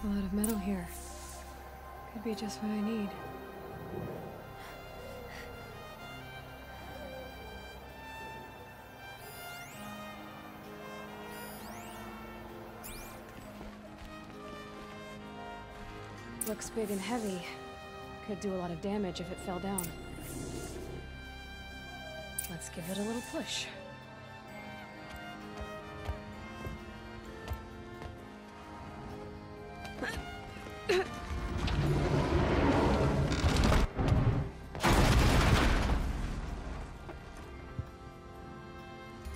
A lot of metal here. Could be just what I need. Looks big and heavy. Could do a lot of damage if it fell down. Let's give it a little push.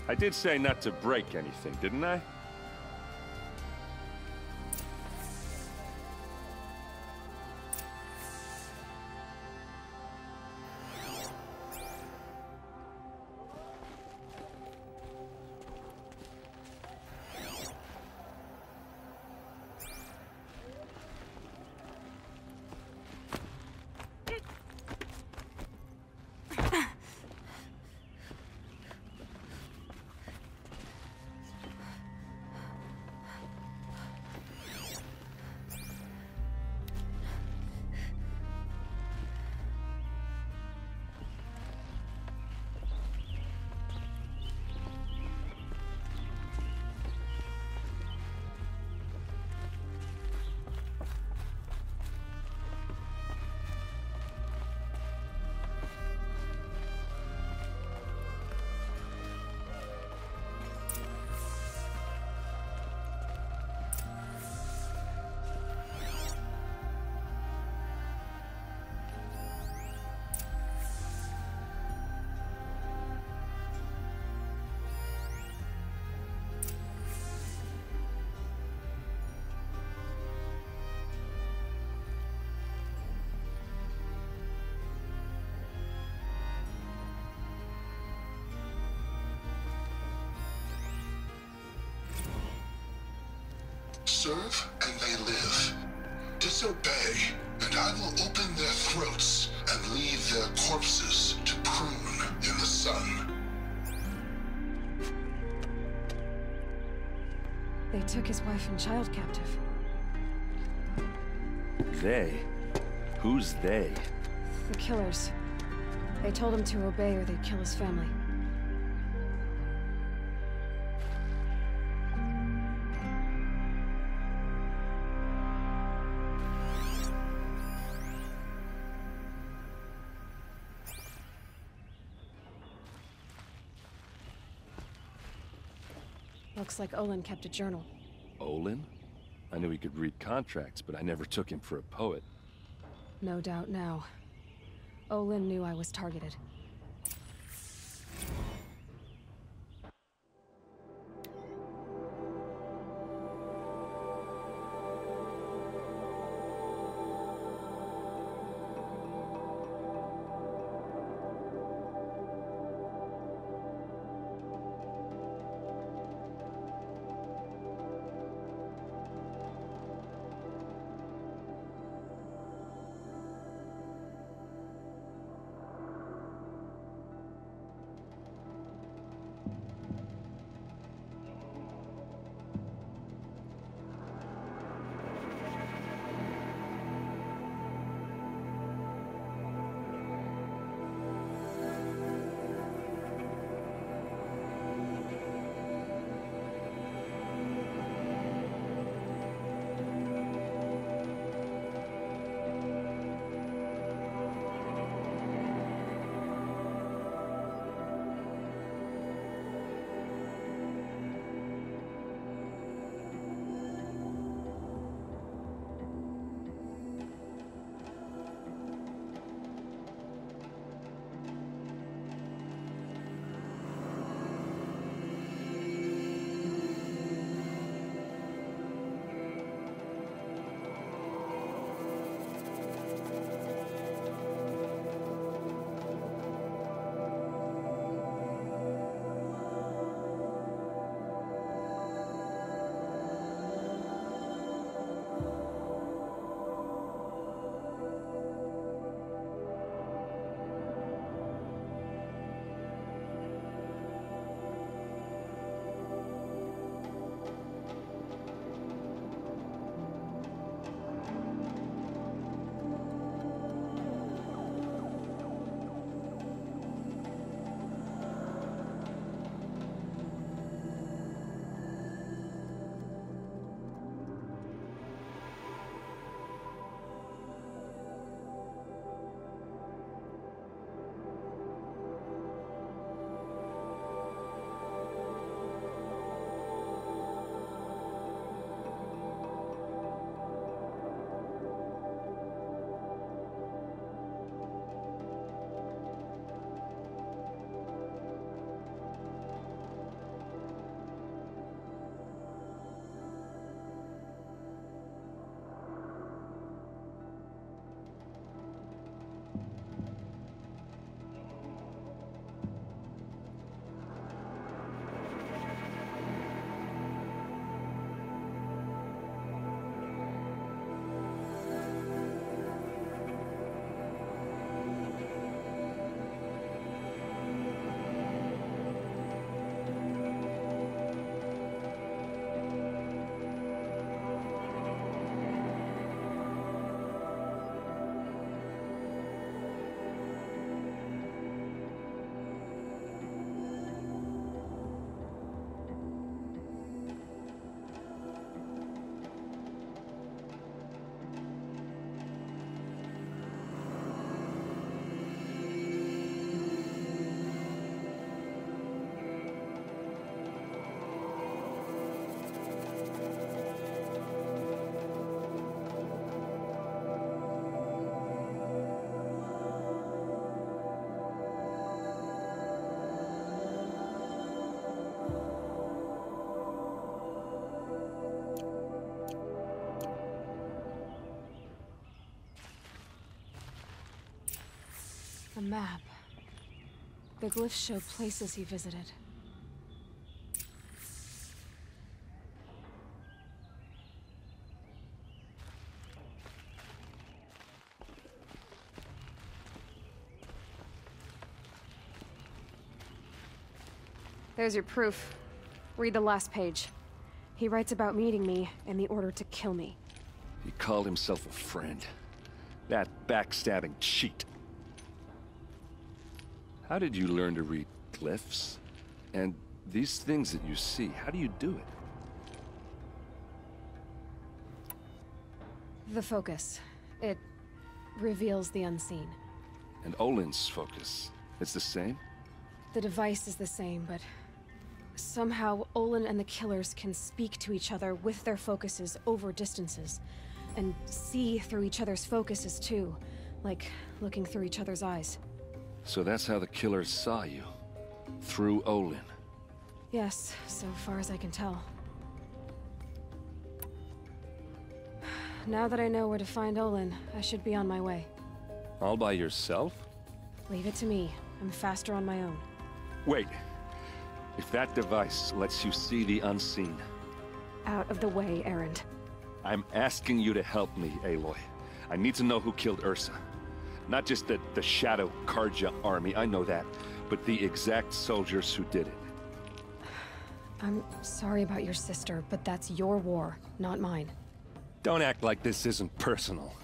I did say not to break anything, didn't I? Serve and they live. Disobey, and I will open their throats and leave their corpses to prune in the sun. They took his wife and child captive. They? Who's they? The killers. They told him to obey or they'd kill his family. Looks like Olin kept a journal. Olin? I knew he could read contracts, but I never took him for a poet. No doubt now. Olin knew I was targeted. map. The glyphs show places he visited. There's your proof. Read the last page. He writes about meeting me and the order to kill me. He called himself a friend. That backstabbing cheat. How did you learn to read glyphs? And these things that you see, how do you do it? The focus. It reveals the unseen. And Olin's focus, it's the same? The device is the same, but somehow Olin and the killers can speak to each other with their focuses over distances. And see through each other's focuses too, like looking through each other's eyes. So that's how the killers saw you? Through Olin? Yes, so far as I can tell. Now that I know where to find Olin, I should be on my way. All by yourself? Leave it to me. I'm faster on my own. Wait. If that device lets you see the unseen... Out of the way, Erend. I'm asking you to help me, Aloy. I need to know who killed Ursa. Not just the Shadow Carja army, I know that, but the exact soldiers who did it. I'm sorry about your sister, but that's your war, not mine. Don't act like this isn't personal.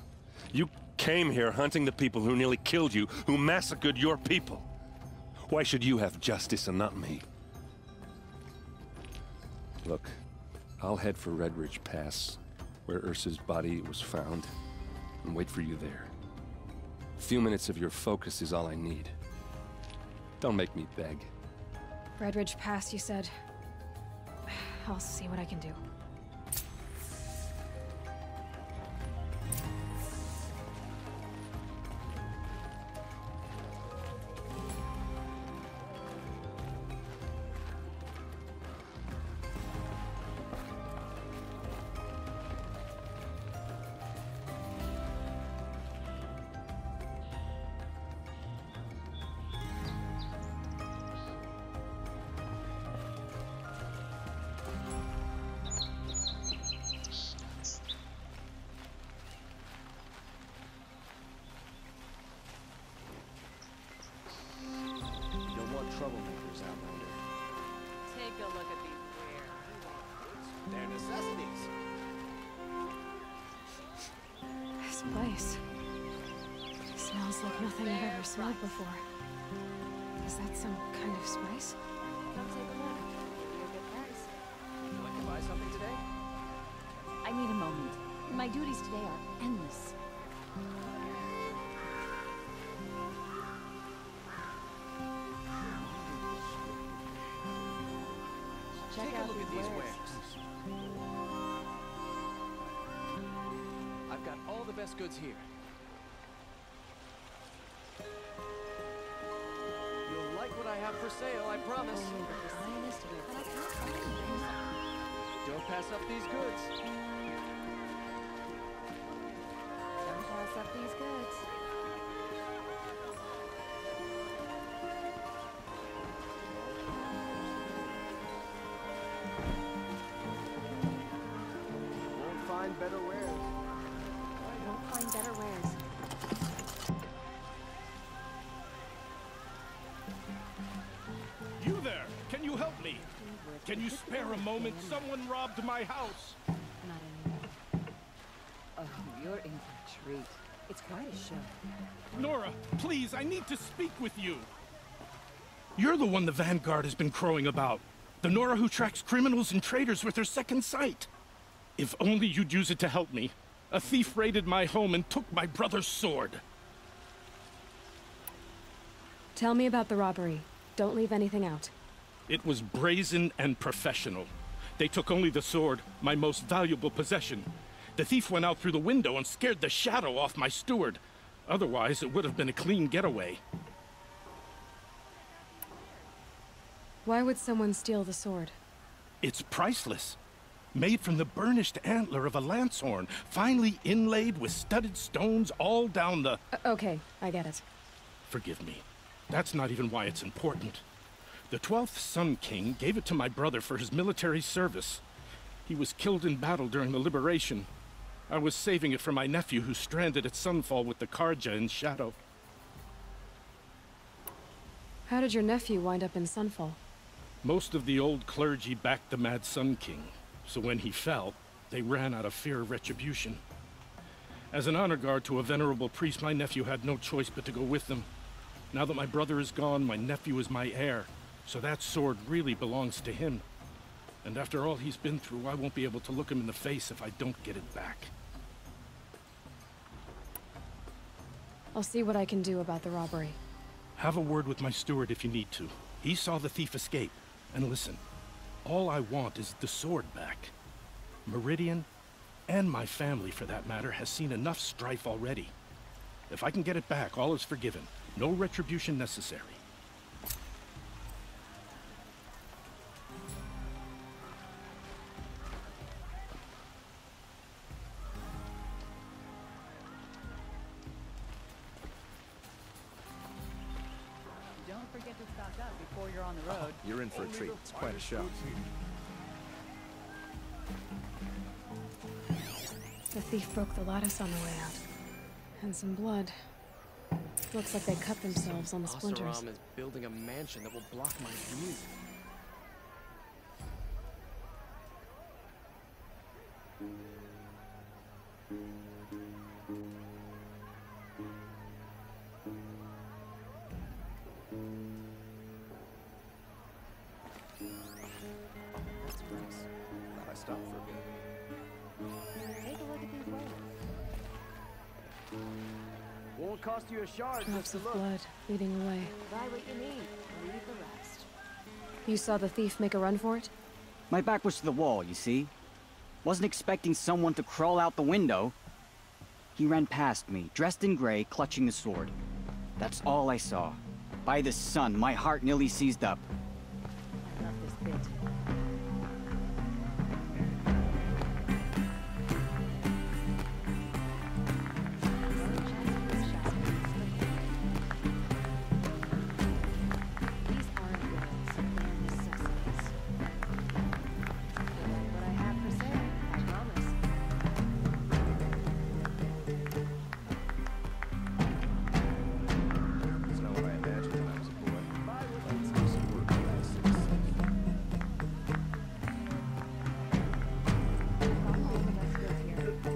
You came here hunting the people who nearly killed you, who massacred your people. Why should you have justice and not me? Look, I'll head for Red Ridge Pass, where Ursa's body was found, and wait for you there. A few minutes of your focus is all I need. Don't make me beg. Red Ridge Pass, you said? I'll see what I can do. Troublemakers, Outlander. Take a look at these wares. They're necessities. This place smells like nothing I've ever smelled before. Is that some kind of spice? Come take a look. You're a good price. Would you like to buy something today? I need a moment. My duties today are endless. Take a look at these wares. I've got all the best goods here. You'll like what I have for sale, I promise. Don't pass up these goods. Don't pass up these goods. Better wares. Won't find better wares. You there! Can you help me? Can you spare a moment? Someone robbed my house. Not anymore. Oh, you're in for a treat. It's quite a show. Nora, please, I need to speak with you. You're the one the Vanguard has been crowing about. The Nora who tracks criminals and traitors with her second sight. If only you'd use it to help me. A thief raided my home and took my brother's sword. Tell me about the robbery. Don't leave anything out. It was brazen and professional. They took only the sword, my most valuable possession. The thief went out through the window and scared the shadow off my steward. Otherwise, it would have been a clean getaway. Why would someone steal the sword? It's priceless. Made from the burnished antler of a lancehorn, finely inlaid with studded stones all down the... Okay, I get it. Forgive me. That's not even why it's important. The 12th Sun King gave it to my brother for his military service. He was killed in battle during the Liberation. I was saving it for my nephew who's stranded at Sunfall with the Karja in Shadow. How did your nephew wind up in Sunfall? Most of the old clergy backed the Mad Sun King, so when he fell, they ran out of fear of retribution. As an honor guard to a venerable priest, my nephew had no choice but to go with them. Now that my brother is gone, my nephew is my heir, so that sword really belongs to him. And after all he's been through, I won't be able to look him in the face if I don't get it back. I'll see what I can do about the robbery. Have a word with my steward if you need to. He saw the thief escape. And listen, all I want is the sword back. Meridian, and my family for that matter, has seen enough strife already. If I can get it back, all is forgiven. No retribution necessary. Don't forget to stock up before you're on the road. You're in for a treat. It's quite a show. The thief broke the lattice on the way out. And some blood. Looks like they cut themselves on the splinters. Oseram is building a mansion that will block my view. That's nice. Glad I stopped for a bit. Take a look at these rolls. Won't cost you a shard Drops just to of look. blood leading away. Buy what you need. Leave the rest. You saw the thief make a run for it? My back was to the wall, you see? Wasn't expecting someone to crawl out the window. He ran past me, dressed in gray, clutching the sword. That's all I saw. By the sun, my heart nearly seized up. I love this bit. These aren't goods, they're necessities. What I have for sale, I promise. It's not what I imagined when I was a boy. Let's do some work for that 6 seconds.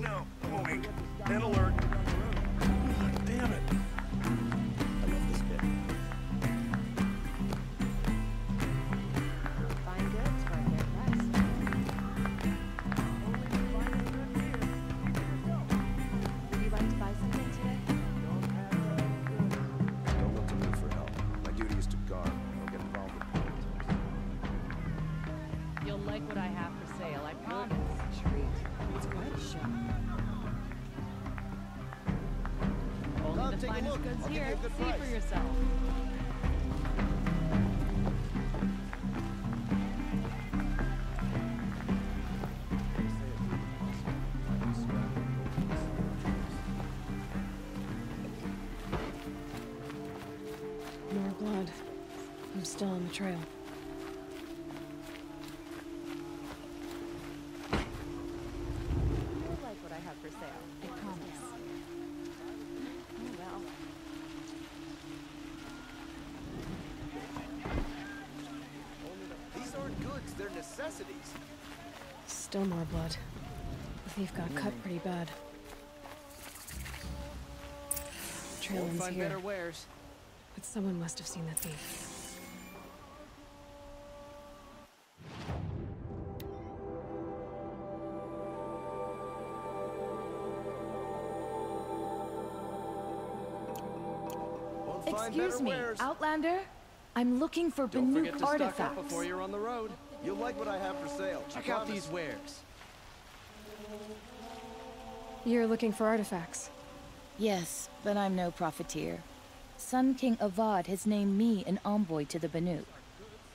No, I'm awake. Dead alert. God damn it. I love this bit. Fine goods for a fair price. Would you like to buy something today? Don't look to me for help. My duty is to guard. Don't get involved with politics. You'll like what I have for sale, I promise. Treat. It's quite a show. Only the finest goods here. See for yourself. More blood. I'm still on the trail. You'll like what I have for sale, I promise. Oh well. These aren't goods, they're necessities. Still more blood. The thief got cut pretty bad. Trail Won't ends find here, better wares. but someone must have seen the thief. Won't find Excuse better me, wares. Outlander? I'm looking for Don't forget Banuk to stock up artifacts. before you're on the road. You'll like what I have for sale. Check out these wares. You're looking for artifacts. Yes, but I'm no profiteer. Sun King Avad has named me an envoy to the Banuk.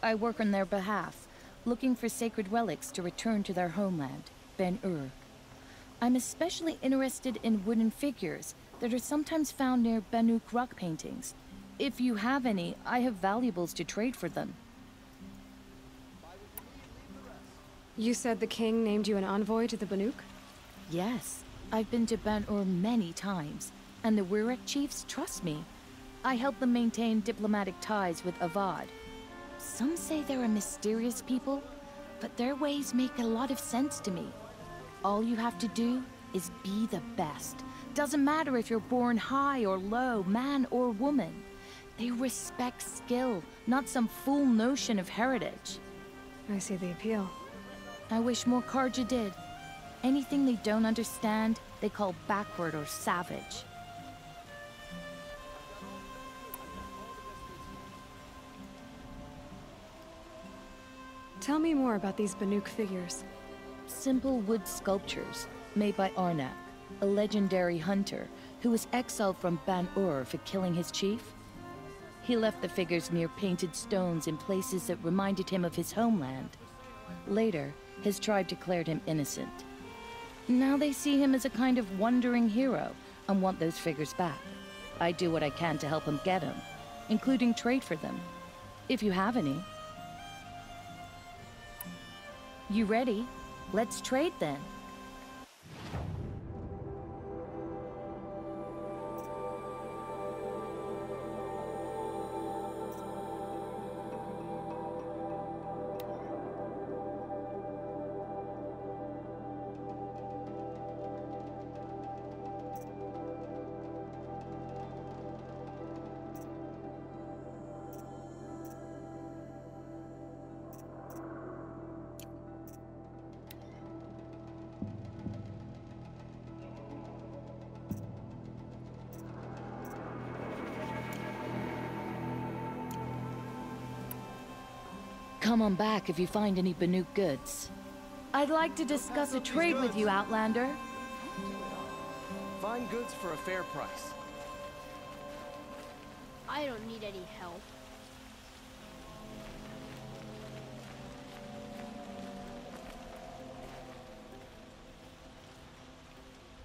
I work on their behalf, looking for sacred relics to return to their homeland, Ben-Ur. I'm especially interested in wooden figures that are sometimes found near Banuk rock paintings. If you have any, I have valuables to trade for them. You said the king named you an envoy to the Banuk? Yes, I've been to Ban-Ur many times, and the Wirek chiefs trust me. I help them maintain diplomatic ties with Avad. Some say they're a mysterious people, but their ways make a lot of sense to me. All you have to do is be the best. Doesn't matter if you're born high or low, man or woman. They respect skill, not some fool notion of heritage. I see the appeal. I wish more Carja did. Anything they don't understand, they call backward or savage. Tell me more about these Banuk figures. Simple wood sculptures made by Arnak, a legendary hunter who was exiled from Ban-Ur for killing his chief. He left the figures near painted stones in places that reminded him of his homeland. Later, his tribe declared him innocent. Now they see him as a kind of wandering hero and want those figures back. I do what I can to help him get them, including trade for them, if you have any. You ready? Let's trade then. Come on back if you find any Banuk goods. I'd like to discuss a trade with you, Outlander. Find goods for a fair price. I don't need any help.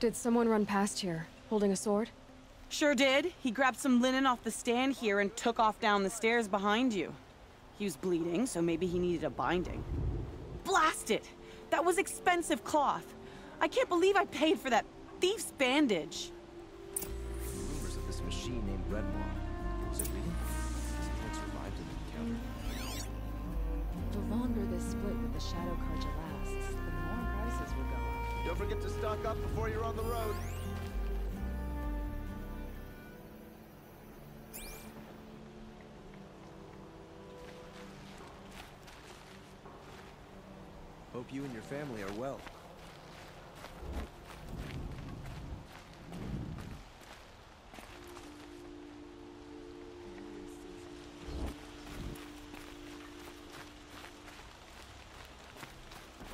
Did someone run past here, holding a sword? Sure did. He grabbed some linen off the stand here and took off down the stairs behind you. He was bleeding, so maybe he needed a binding. Blast it! That was expensive cloth. I can't believe I paid for that thief's bandage. Rumors of this machine named Redmaw. Is it real? Does it survive to the encounter? The longer this split with the Shadow Carja lasts, the more prices will go up. Don't forget to stock up before you're on the road. Hope you and your family are well.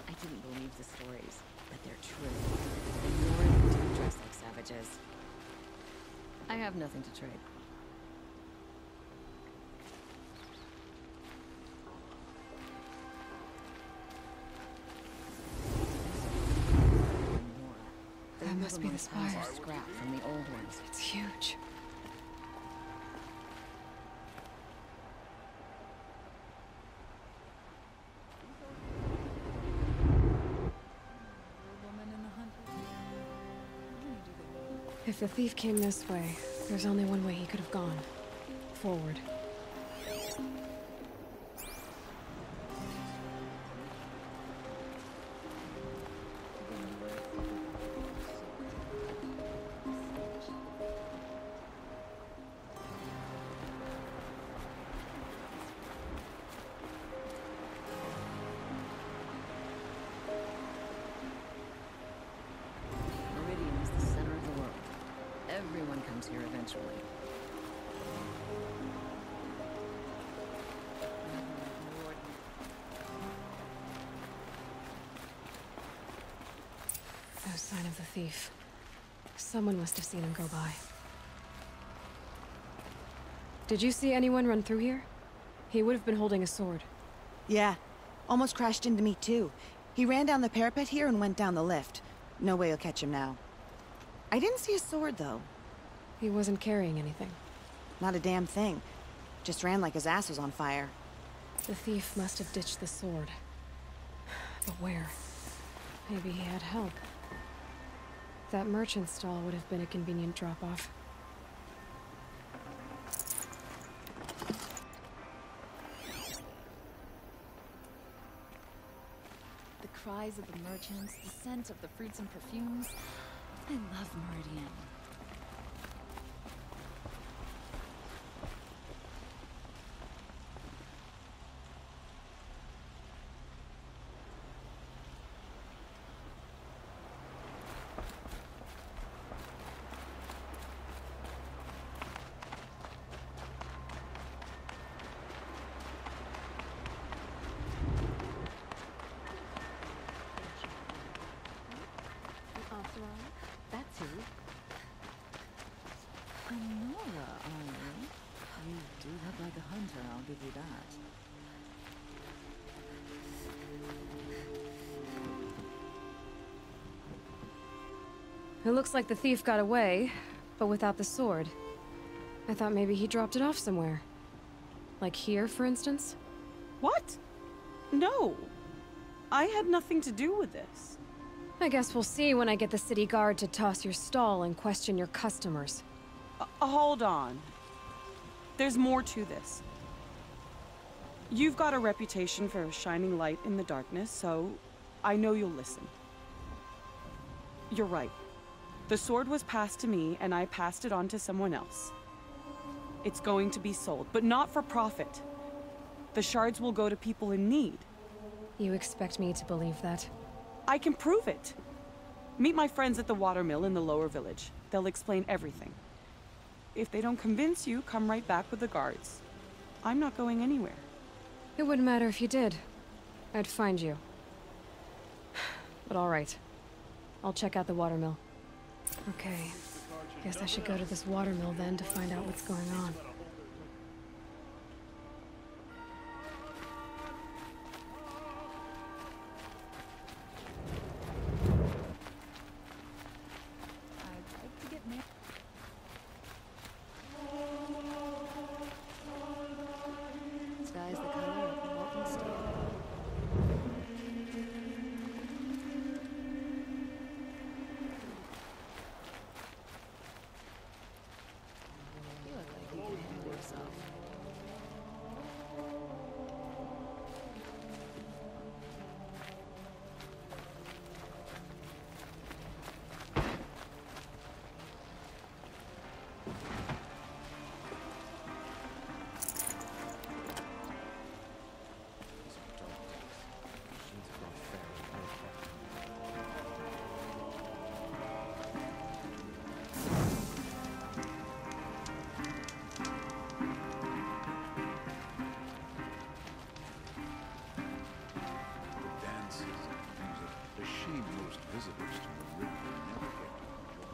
I didn't believe the stories, but they're true. The North do dress like savages. I have nothing to trade. That must be the spire. Scrap from the old ones. It's huge. If the thief came this way, there's only one way he could have gone. Forward. Meridian is the center of the world. Everyone comes here eventually. No sign of the thief. Someone must have seen him go by. Did you see anyone run through here? He would have been holding a sword. Yeah. Almost crashed into me too. He ran down the parapet here and went down the lift. No way you'll catch him now. I didn't see a sword though. He wasn't carrying anything. Not a damn thing. Just ran like his ass was on fire. The thief must have ditched the sword. But where? Maybe he had help. That merchant stall would have been a convenient drop-off. The cries of the merchants, the scent of the fruits and perfumes. I love Meridian. That's who. Nora, are you? You do look like a hunter, I'll give you that. It looks like the thief got away, but without the sword. I thought maybe he dropped it off somewhere. Like here, for instance? What? No. I had nothing to do with this. I guess we'll see when I get the city guard to toss your stall and question your customers. Hold on. There's more to this. You've got a reputation for shining light in the darkness, so I know you'll listen. You're right. The sword was passed to me, and I passed it on to someone else. It's going to be sold, but not for profit. The shards will go to people in need. You expect me to believe that? I can prove it. Meet my friends at the watermill in the lower village. They'll explain everything. If they don't convince you, come right back with the guards. I'm not going anywhere. It wouldn't matter if you did. I'd find you. But all right. I'll check out the watermill. Okay. Guess I should go to this watermill then to find out what's going on. Sky's the color of the walking steel. You look like you can handle yourself. Visitors to the river never get to enjoy.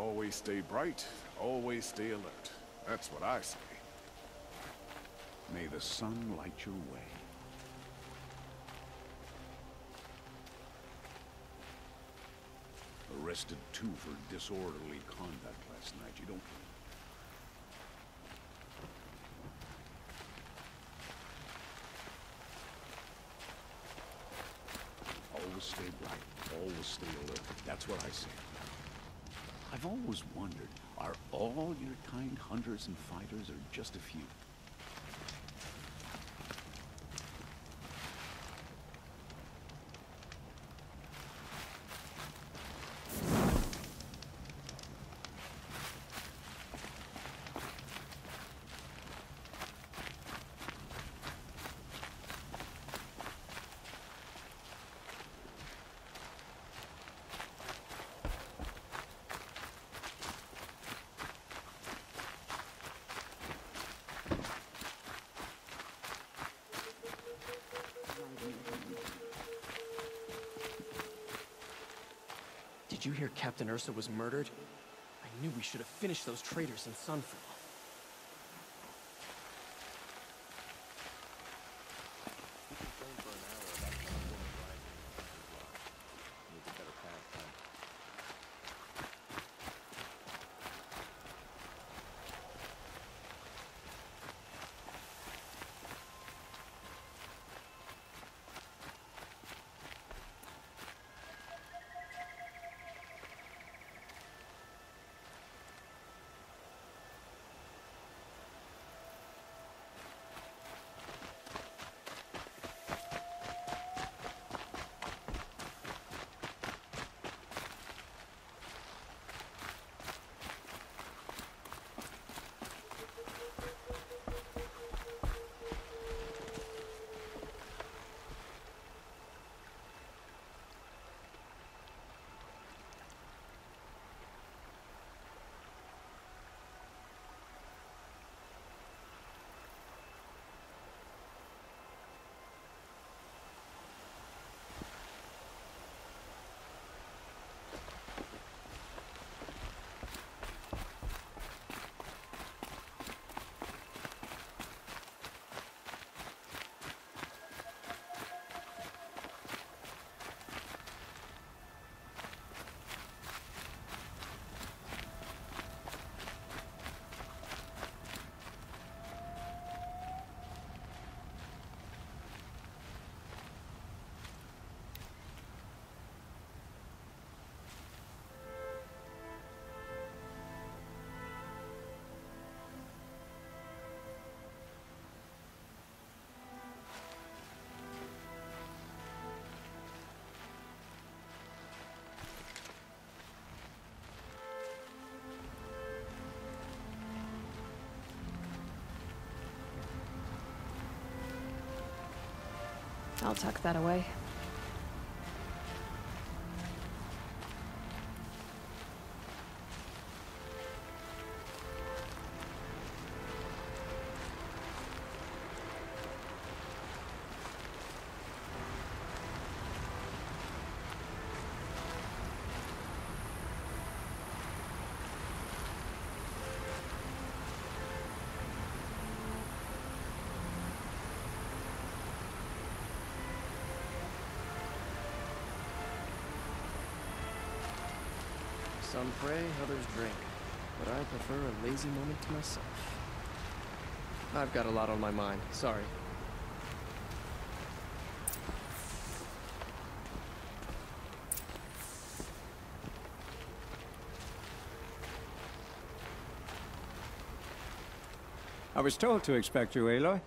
Always stay bright, always stay alert. That's what I say. May the sun light your way. Arrested 2 for disorderly conduct last night. You don't... Always stay bright, always stay alert. That's what I say. I've always wondered, are all your kind hunters and fighters, or just a few? Did you hear Captain Ursa was murdered? I knew we should have finished those traitors in Sunfall. I'll tuck that away. Some pray, others drink, but I prefer a lazy moment to myself. I've got a lot on my mind, sorry. I was told to expect you, Aloy.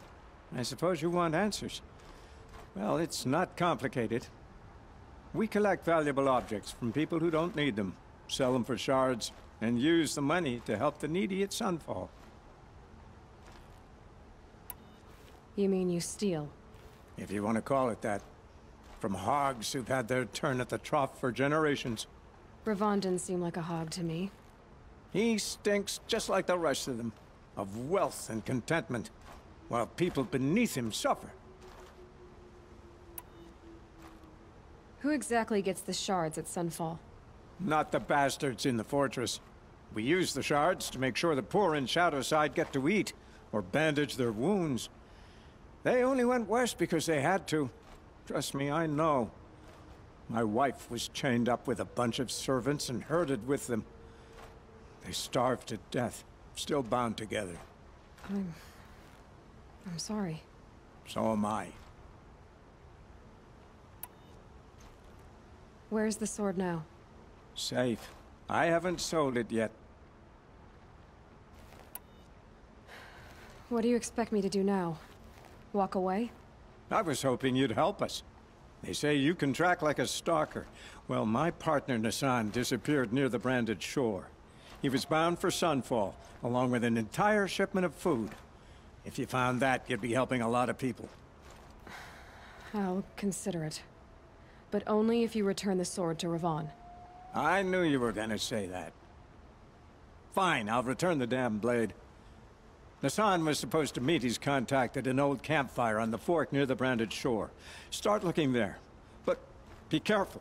I suppose you want answers. Well, it's not complicated. We collect valuable objects from people who don't need them, sell them for shards, and use the money to help the needy at Sunfall. You mean you steal? If you want to call it that. From hogs who've had their turn at the trough for generations. Ravon didn't seem like a hog to me. He stinks just like the rest of them, of wealth and contentment, while people beneath him suffer. Who exactly gets the shards at Sunfall? Not the bastards in the fortress. We use the shards to make sure the poor in Shadowside get to eat, or bandage their wounds. They only went west because they had to. Trust me, I know. My wife was chained up with a bunch of servants and herded with them. They starved to death, still bound together. I'm sorry. So am I. Where's the sword now? Safe. I haven't sold it yet. What do you expect me to do now? Walk away? I was hoping you'd help us. They say you can track like a stalker. Well, my partner Nassan disappeared near the Branded Shore. He was bound for Sunfall, along with an entire shipment of food. If you found that, you'd be helping a lot of people. I'll consider it. But only if you return the sword to Ravon. I knew you were gonna say that. Fine, I'll return the damn blade. Nassan was supposed to meet his contact at an old campfire on the fork near the Branded Shore. Start looking there. But be careful.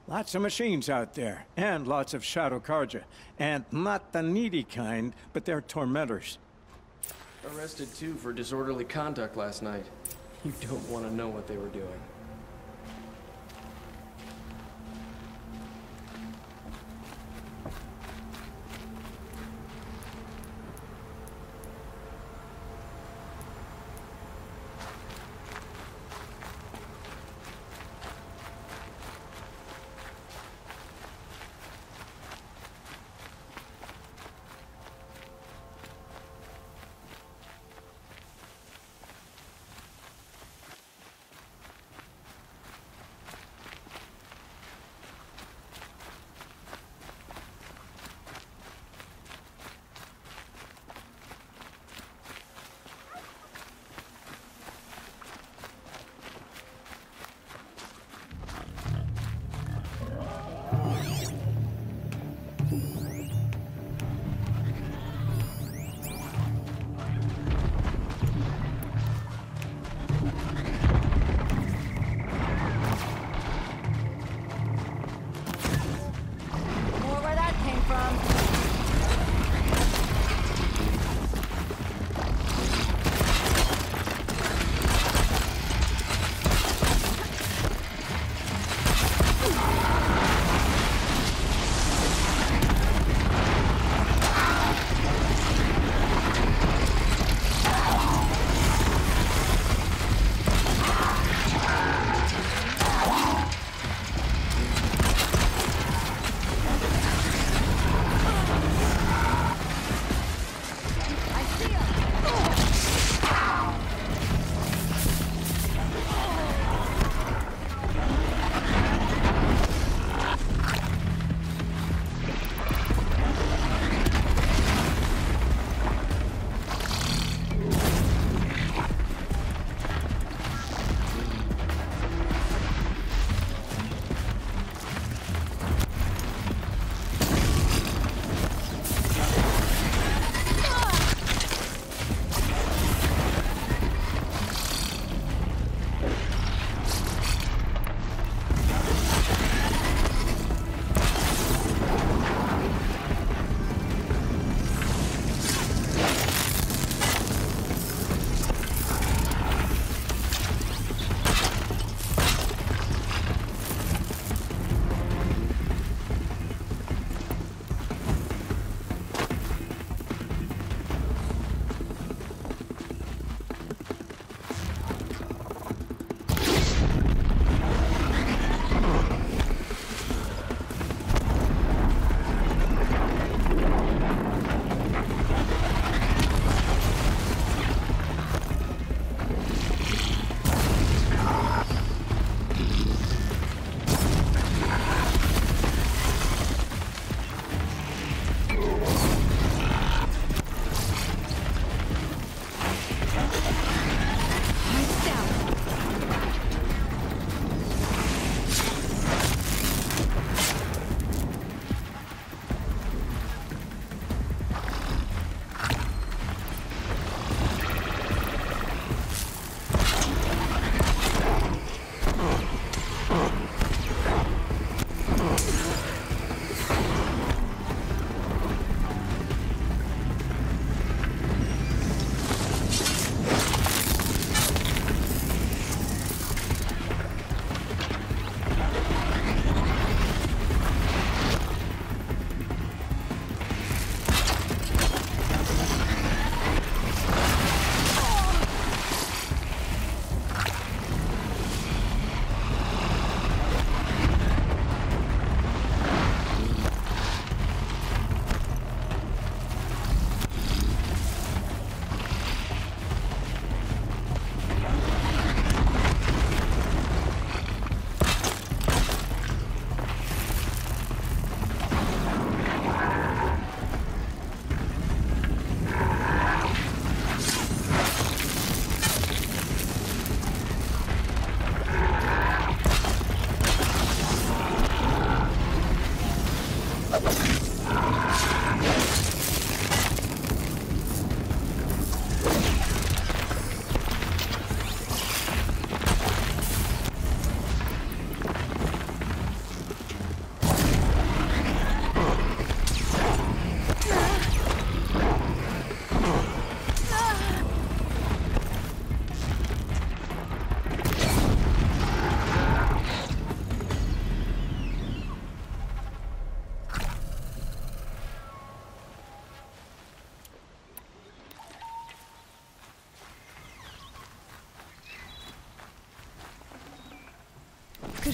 Lots of machines out there, and lots of Shadow Carja. And not the needy kind, but they're tormentors. Arrested too for disorderly conduct last night. You don't want to know what they were doing.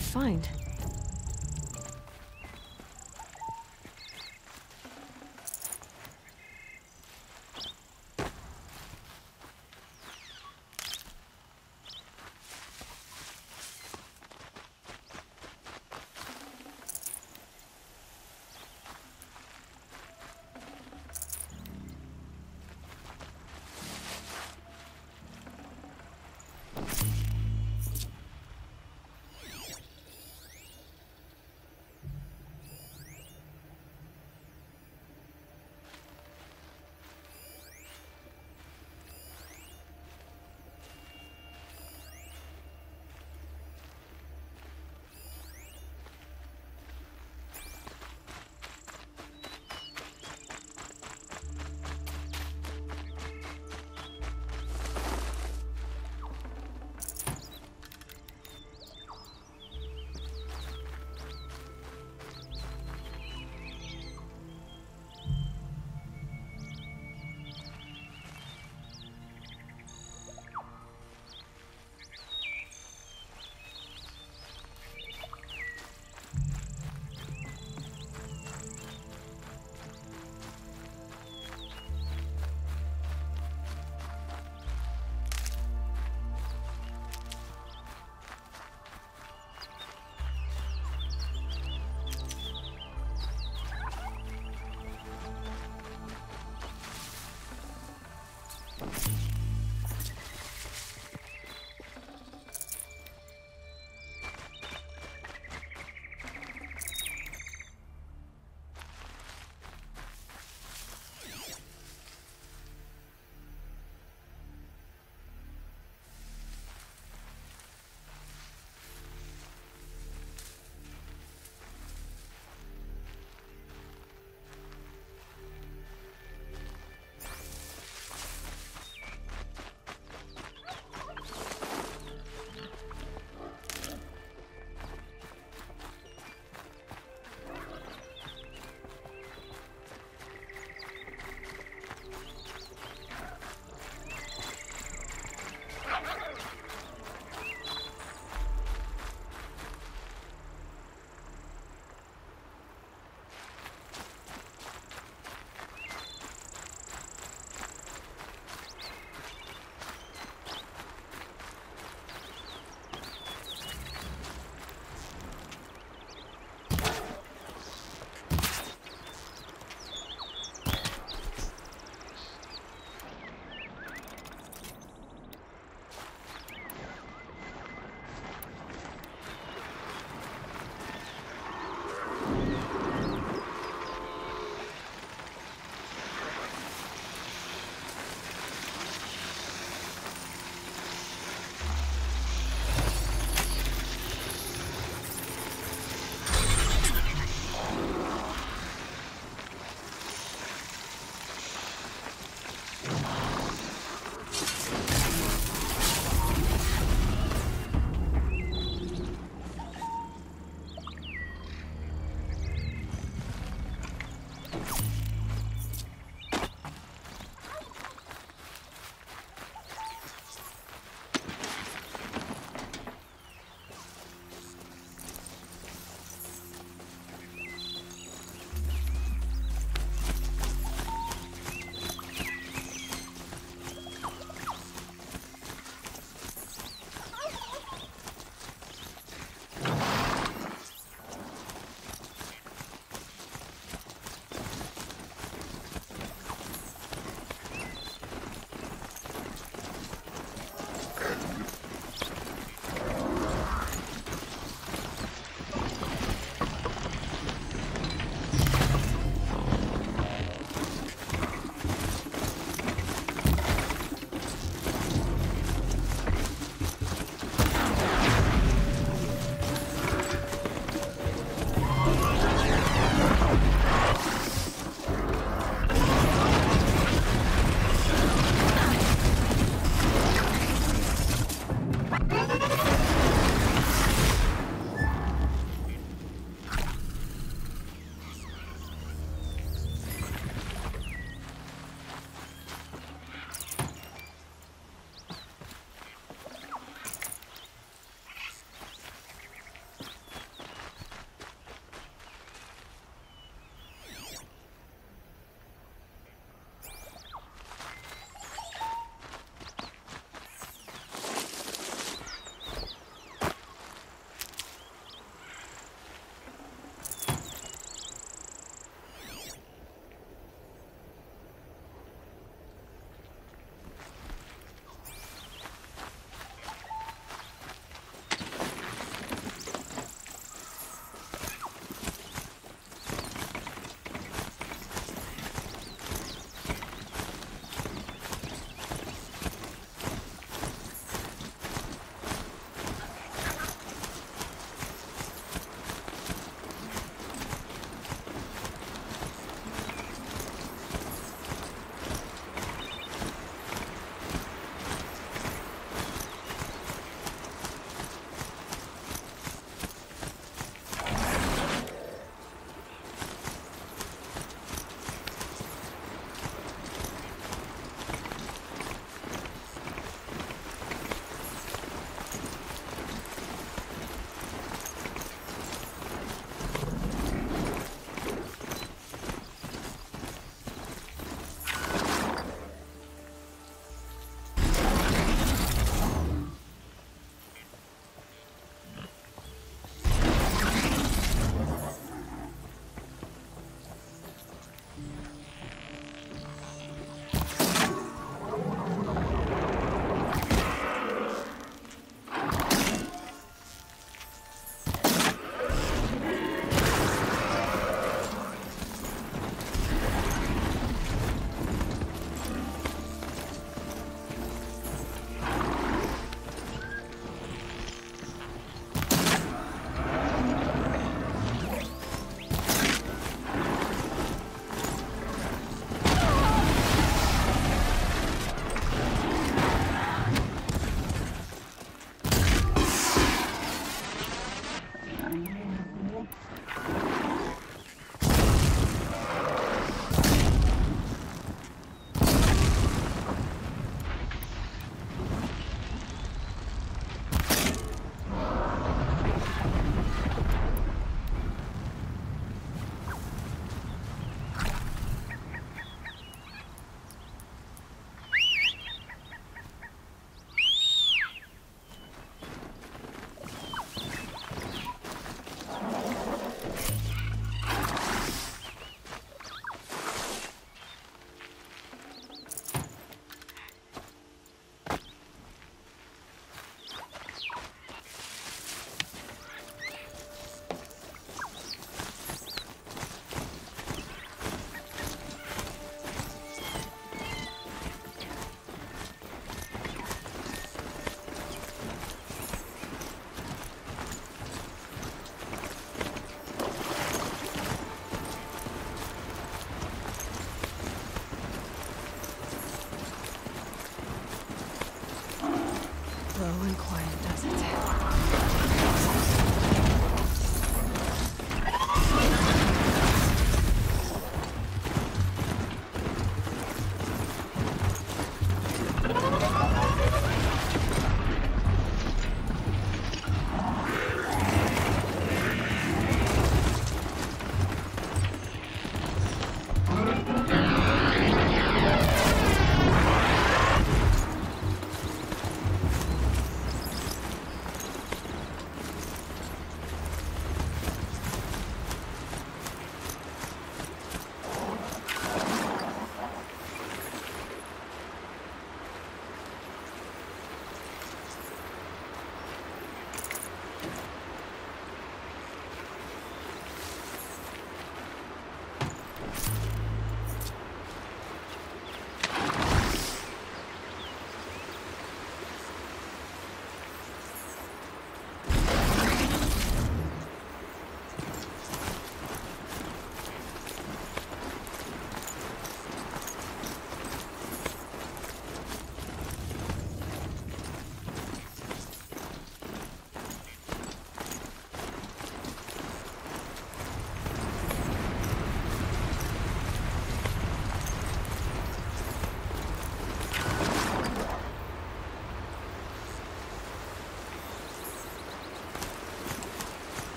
find?